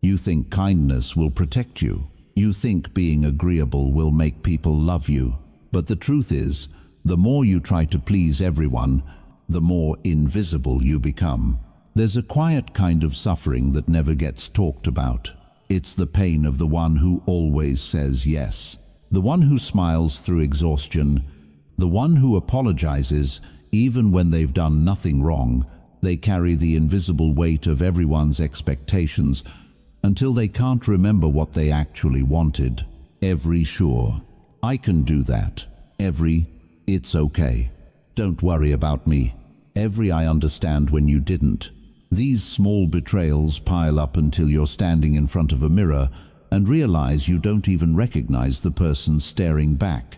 You think kindness will protect you. You think being agreeable will make people love you. But the truth is, the more you try to please everyone, the more invisible you become. There's a quiet kind of suffering that never gets talked about. It's the pain of the one who always says yes, the one who smiles through exhaustion, the one who apologizes even when they've done nothing wrong. They carry the invisible weight of everyone's expectations until they can't remember what they actually wanted. Every sure, I can do that. Every, it's okay. Don't worry about me. Every I understand when you didn't. These small betrayals pile up until you're standing in front of a mirror and realize you don't even recognize the person staring back.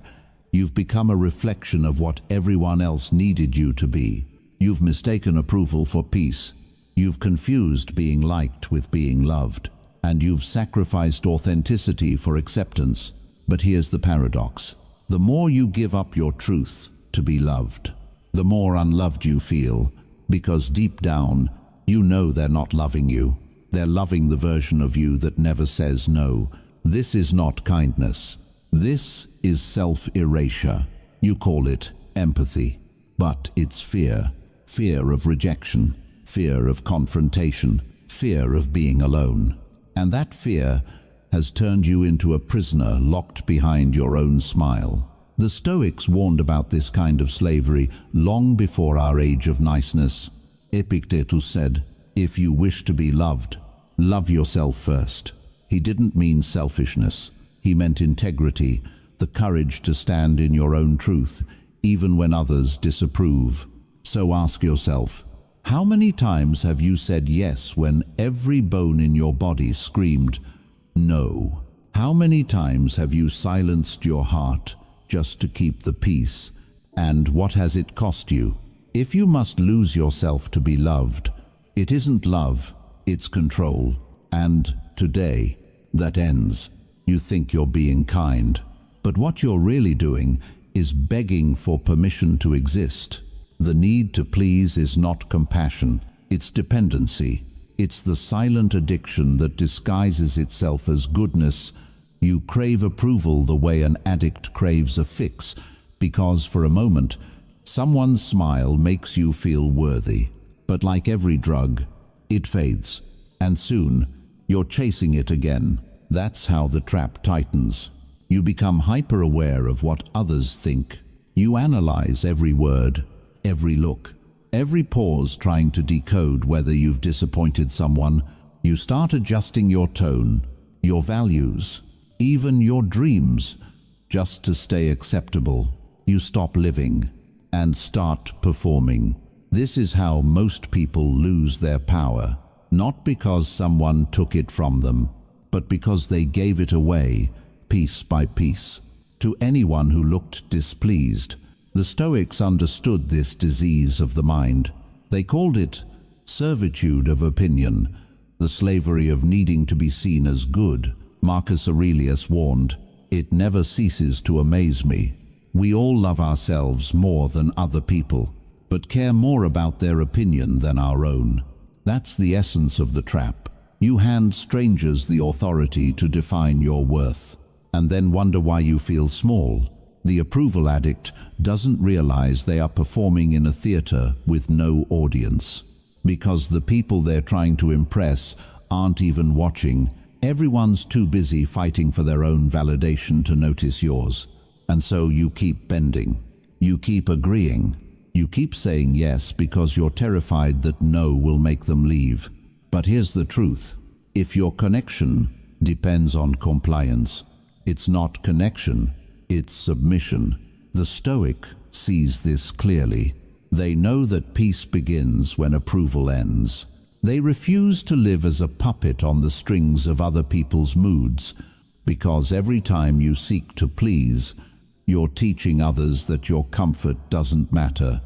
You've become a reflection of what everyone else needed you to be. You've mistaken approval for peace. You've confused being liked with being loved. And you've sacrificed authenticity for acceptance. But here's the paradox. The more you give up your truth to be loved, the more unloved you feel, because deep down, you know they're not loving you. They're loving the version of you that never says no. This is not kindness. This is self-erasure. You call it empathy, but it's fear. Fear of rejection, fear of confrontation, fear of being alone. And that fear has turned you into a prisoner locked behind your own smile. The Stoics warned about this kind of slavery long before our age of niceness. Epictetus said, "If you wish to be loved, love yourself first." He didn't mean selfishness. He meant integrity, the courage to stand in your own truth, even when others disapprove. So ask yourself, how many times have you said yes when every bone in your body screamed no? How many times have you silenced your heart just to keep the peace? And what has it cost you? If you must lose yourself to be loved, it isn't love, it's control. And today, that ends. You think you're being kind, but what you're really doing is begging for permission to exist. The need to please is not compassion, it's dependency. It's the silent addiction that disguises itself as goodness. You crave approval the way an addict craves a fix, because for a moment, someone's smile makes you feel worthy. But like every drug, it fades, and soon you're chasing it again. That's how the trap tightens. You become hyper-aware of what others think. You analyze every word, every look, every pause, trying to decode whether you've disappointed someone. You start adjusting your tone, your values, even your dreams, just to stay acceptable. You stop living and start performing. This is how most people lose their power, not because someone took it from them, but because they gave it away, piece by piece, to anyone who looked displeased. The Stoics understood this disease of the mind. They called it servitude of opinion, the slavery of needing to be seen as good. Marcus Aurelius warned, "It never ceases to amaze me. We all love ourselves more than other people, but care more about their opinion than our own." That's the essence of the trap. You hand strangers the authority to define your worth, and then wonder why you feel small. The approval addict doesn't realize they are performing in a theater with no audience, because the people they're trying to impress aren't even watching. Everyone's too busy fighting for their own validation to notice yours. And so you keep bending. You keep agreeing. You keep saying yes because you're terrified that no will make them leave. But here's the truth. If your connection depends on compliance, it's not connection, it's submission. The Stoic sees this clearly. They know that peace begins when approval ends. They refuse to live as a puppet on the strings of other people's moods, because every time you seek to please, you're teaching others that your comfort doesn't matter.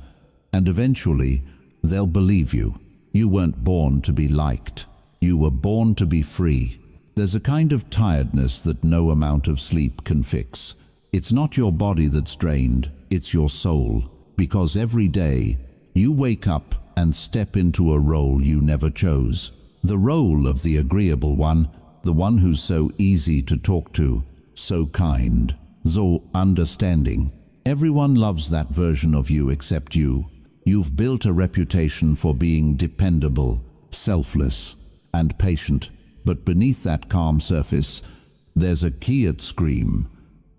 And eventually, they'll believe you. You weren't born to be liked. You were born to be free. There's a kind of tiredness that no amount of sleep can fix. It's not your body that's drained, it's your soul. Because every day, you wake up and step into a role you never chose. The role of the agreeable one, the one who's so easy to talk to, so kind, so understanding. Everyone loves that version of you except you. You've built a reputation for being dependable, selfless, and patient. But beneath that calm surface, there's a quiet scream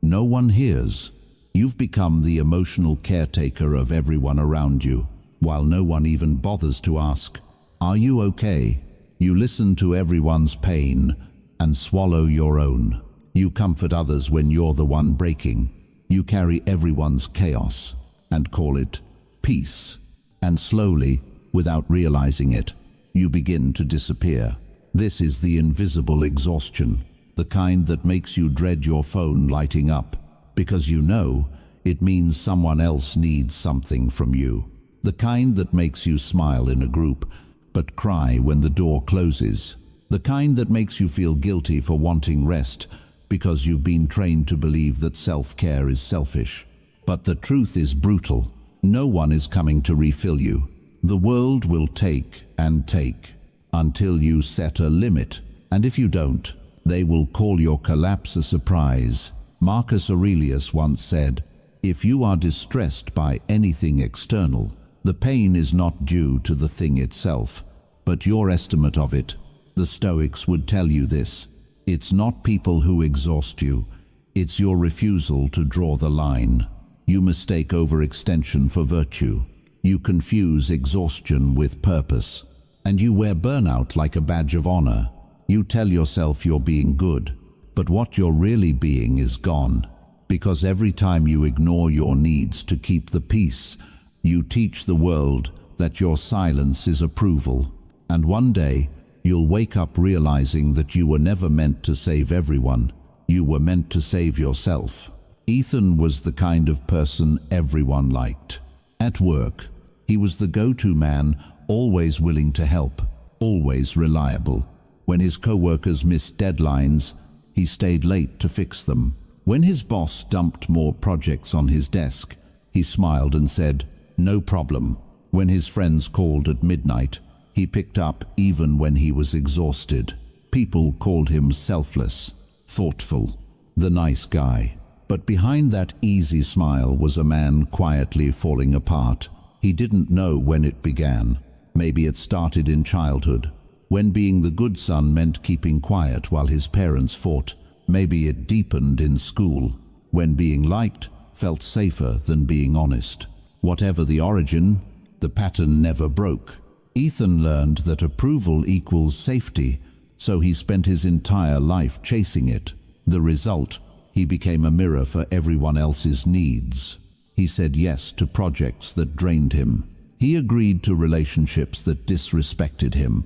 no one hears. You've become the emotional caretaker of everyone around you, while no one even bothers to ask, "Are you okay?" You listen to everyone's pain and swallow your own. You comfort others when you're the one breaking. You carry everyone's chaos and call it peace. And slowly, without realizing it, you begin to disappear. This is the invisible exhaustion, the kind that makes you dread your phone lighting up, because you know it means someone else needs something from you. The kind that makes you smile in a group, but cry when the door closes. The kind that makes you feel guilty for wanting rest, because you've been trained to believe that self-care is selfish. But the truth is brutal. No one is coming to refill you. The world will take and take until you set a limit, and if you don't, they will call your collapse a surprise. Marcus Aurelius once said, "If you are distressed by anything external, the pain is not due to the thing itself, but your estimate of it." The Stoics would tell you this. It's not people who exhaust you, it's your refusal to draw the line. You mistake overextension for virtue. You confuse exhaustion with purpose. And you wear burnout like a badge of honor. You tell yourself you're being good, but what you're really being is gone. Because every time you ignore your needs to keep the peace, you teach the world that your silence is approval. And one day, you'll wake up realizing that you were never meant to save everyone. You were meant to save yourself. Ethan was the kind of person everyone liked. At work, he was the go-to man, always willing to help, always reliable. When his co-workers missed deadlines, he stayed late to fix them. When his boss dumped more projects on his desk, he smiled and said, "No problem." When his friends called at midnight, he picked up even when he was exhausted. People called him selfless, thoughtful, the nice guy. But behind that easy smile was a man quietly falling apart. He didn't know when it began. Maybe it started in childhood, when being the good son meant keeping quiet while his parents fought. Maybe it deepened in school, when being liked felt safer than being honest. Whatever the origin, the pattern never broke. Ethan learned that approval equals safety, so he spent his entire life chasing it. The result, he became a mirror for everyone else's needs. He said yes to projects that drained him. He agreed to relationships that disrespected him.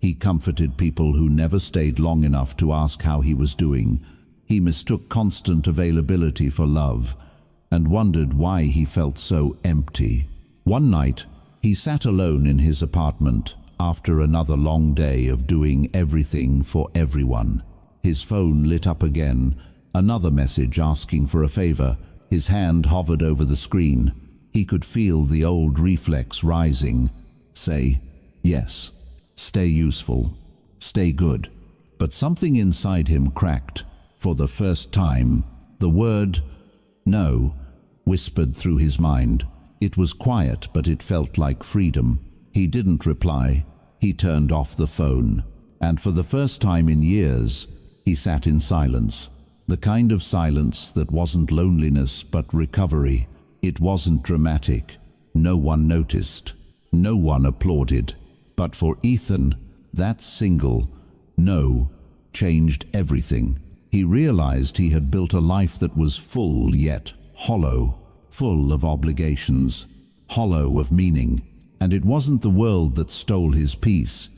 He comforted people who never stayed long enough to ask how he was doing. He mistook constant availability for love and wondered why he felt so empty. One night, he sat alone in his apartment after another long day of doing everything for everyone. His phone lit up again, another message asking for a favor. His hand hovered over the screen. He could feel the old reflex rising. Say, yes. Stay useful. Stay good. But something inside him cracked. For the first time, the word no whispered through his mind. It was quiet, but it felt like freedom. He didn't reply. He turned off the phone. And for the first time in years, he sat in silence. The kind of silence that wasn't loneliness but recovery. It wasn't dramatic. No one noticed. No one applauded. But for Ethan, that single no changed everything. He realized he had built a life that was full yet hollow, full of obligations, hollow of meaning. And it wasn't the world that stole his peace.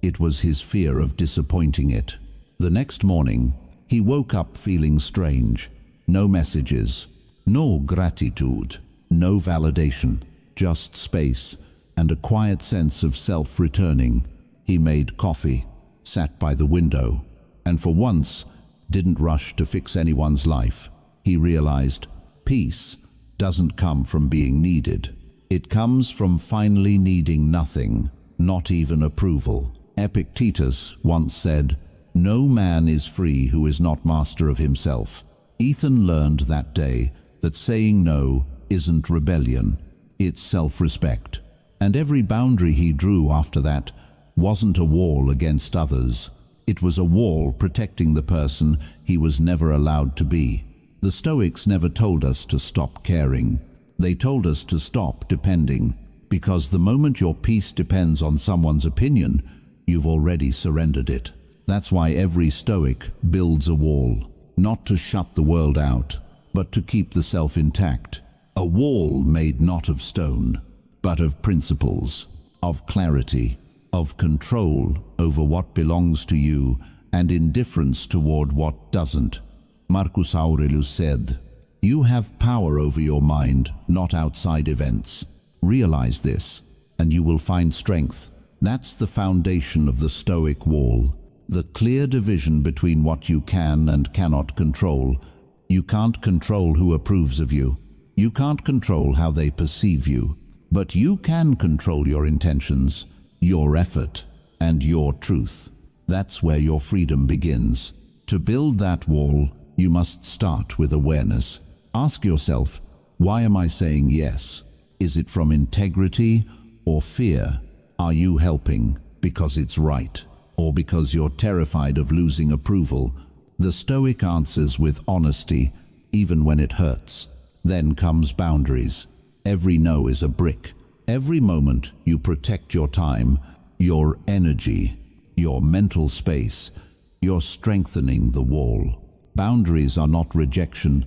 It was his fear of disappointing it. The next morning, he woke up feeling strange. No messages, no gratitude, no validation, just space and a quiet sense of self returning. He made coffee, sat by the window, and for once didn't rush to fix anyone's life. He realized peace doesn't come from being needed. It comes from finally needing nothing, not even approval. Epictetus once said, "No man is free who is not master of himself." Ethan learned that day that saying no isn't rebellion, it's self-respect. And every boundary he drew after that wasn't a wall against others. It was a wall protecting the person he was never allowed to be. The Stoics never told us to stop caring. They told us to stop depending, because the moment your peace depends on someone's opinion, you've already surrendered it. That's why every Stoic builds a wall, not to shut the world out, but to keep the self intact. A wall made not of stone, but of principles, of clarity, of control over what belongs to you and indifference toward what doesn't. Marcus Aurelius said, "You have power over your mind, not outside events. Realize this, and you will find strength." That's the foundation of the Stoic wall. The clear division between what you can and cannot control. You can't control who approves of you. You can't control how they perceive you. But you can control your intentions, your effort, and your truth. That's where your freedom begins. To build that wall, you must start with awareness. Ask yourself, why am I saying yes? Is it from integrity or fear? Are you helping because it's right, or because you're terrified of losing approval? The Stoic answers with honesty, even when it hurts. Then comes boundaries. Every no is a brick. Every moment you protect your time, your energy, your mental space. You're strengthening the wall. Boundaries are not rejection,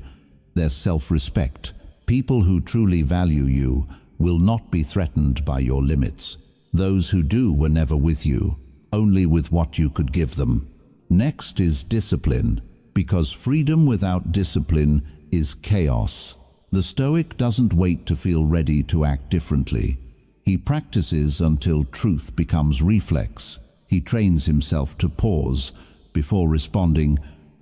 they're self-respect. People who truly value you will not be threatened by your limits. Those who do were never with you, only with what you could give them. Next is discipline, because freedom without discipline is chaos. The Stoic doesn't wait to feel ready to act differently. He practices until truth becomes reflex. He trains himself to pause before responding,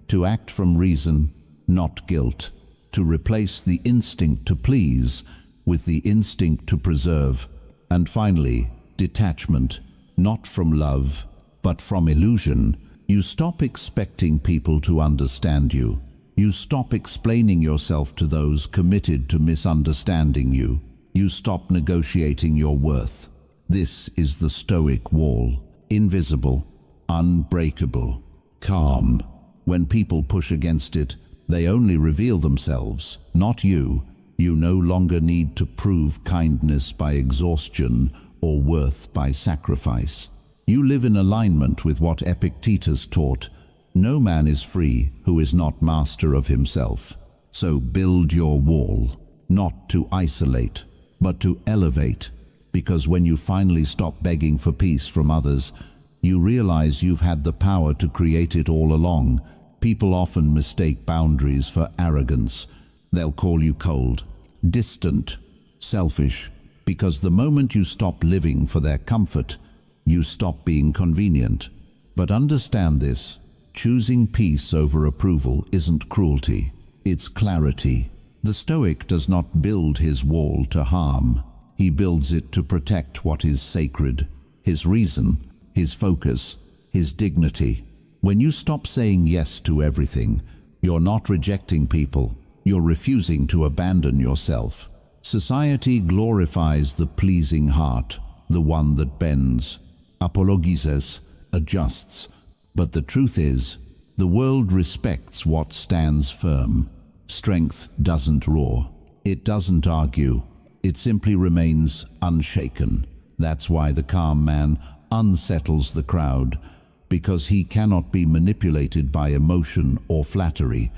to act from reason, not guilt, to replace the instinct to please with the instinct to preserve. And finally, detachment, not from love, but from illusion. You stop expecting people to understand you. You stop explaining yourself to those committed to misunderstanding you. You stop negotiating your worth. This is the Stoic wall. Invisible, unbreakable, calm. When people push against it, they only reveal themselves, not you. You no longer need to prove kindness by exhaustion or worth by sacrifice. You live in alignment with what Epictetus taught. No man is free who is not master of himself. So build your wall, not to isolate, but to elevate. Because when you finally stop begging for peace from others, you realize you've had the power to create it all along. People often mistake boundaries for arrogance. They'll call you cold, distant, selfish, because the moment you stop living for their comfort, you stop being convenient. But understand this, choosing peace over approval isn't cruelty, it's clarity. The Stoic does not build his wall to harm. He builds it to protect what is sacred, his reason, his focus, his dignity. When you stop saying yes to everything, you're not rejecting people, you're refusing to abandon yourself. Society glorifies the pleasing heart, the one that bends, apologizes, adjusts. But the truth is, the world respects what stands firm. Strength doesn't roar, it doesn't argue, it simply remains unshaken. That's why the calm man unsettles the crowd, because he cannot be manipulated by emotion or flattery.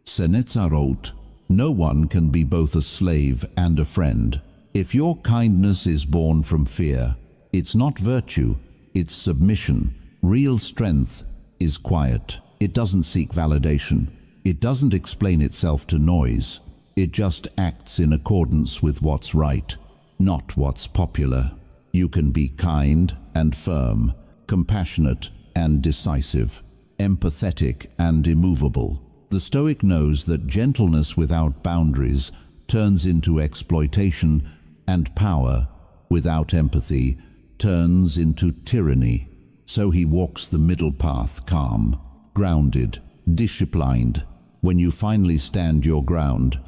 Seneca wrote, "No one can be both a slave and a friend." If your kindness is born from fear, it's not virtue, it's submission. Real strength is quiet. It doesn't seek validation. It doesn't explain itself to noise. It just acts in accordance with what's right, not what's popular. You can be kind and firm, compassionate and decisive, empathetic and immovable. The Stoic knows that gentleness without boundaries turns into exploitation, and power without empathy turns into tyranny. So he walks the middle path, calm, grounded, disciplined. When you finally stand your ground,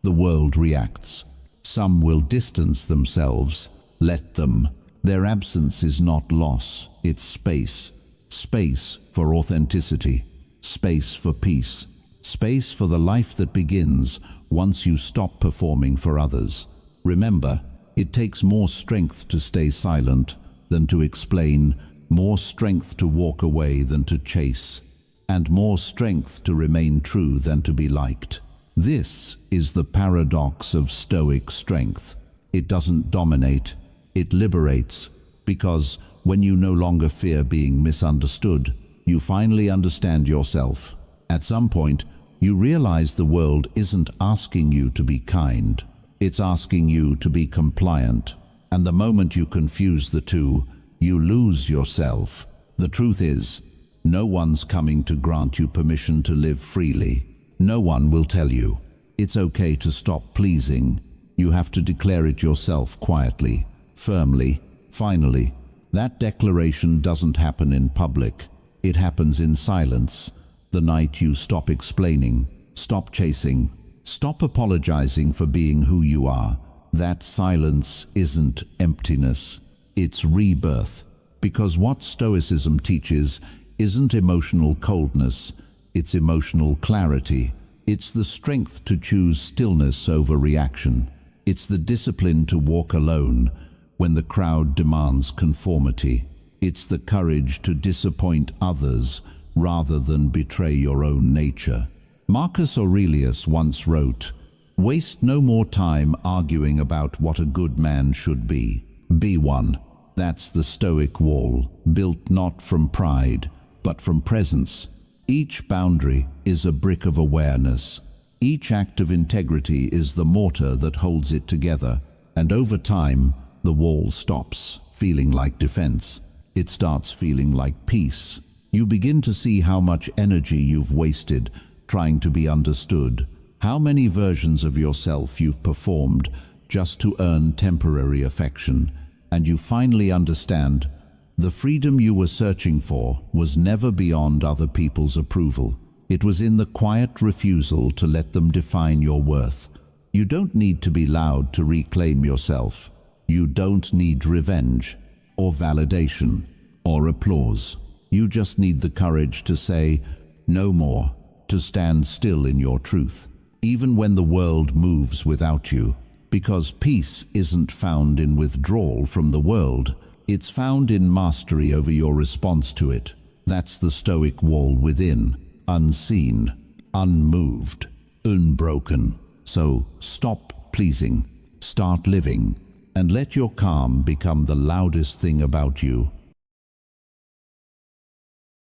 the world reacts. Some will distance themselves. Let them. Their absence is not loss, it's space. Space for authenticity. Space for peace. Space for the life that begins once you stop performing for others. Remember, it takes more strength to stay silent than to explain, more strength to walk away than to chase, and more strength to remain true than to be liked. This is the paradox of Stoic strength. It doesn't dominate, it liberates, because when you no longer fear being misunderstood, you finally understand yourself. At some point, you realize the world isn't asking you to be kind, it's asking you to be compliant. And the moment you confuse the two, you lose yourself. The truth is, no one's coming to grant you permission to live freely. No one will tell you it's okay to stop pleasing. You have to declare it yourself quietly, firmly. Finally, that declaration doesn't happen in public. It happens in silence. The night you stop explaining, stop chasing, stop apologizing for being who you are. That silence isn't emptiness, it's rebirth. Because what Stoicism teaches isn't emotional coldness, it's emotional clarity. It's the strength to choose stillness over reaction. It's the discipline to walk alone when the crowd demands conformity. It's the courage to disappoint others rather than betray your own nature. Marcus Aurelius once wrote, "Waste no more time arguing about what a good man should be. Be one." That's the Stoic wall, built not from pride, but from presence. Each boundary is a brick of awareness. Each act of integrity is the mortar that holds it together. And over time, the wall stops feeling like defense. It starts feeling like peace. You begin to see how much energy you've wasted trying to be understood, how many versions of yourself you've performed just to earn temporary affection, and you finally understand the freedom you were searching for was never beyond other people's approval. It was in the quiet refusal to let them define your worth. You don't need to be loud to reclaim yourself. You don't need revenge, or validation, or applause. You just need the courage to say, no more, to stand still in your truth, even when the world moves without you. Because peace isn't found in withdrawal from the world, it's found in mastery over your response to it. That's the Stoic wall within, unseen, unmoved, unbroken. So stop pleasing, start living, and let your calm become the loudest thing about you.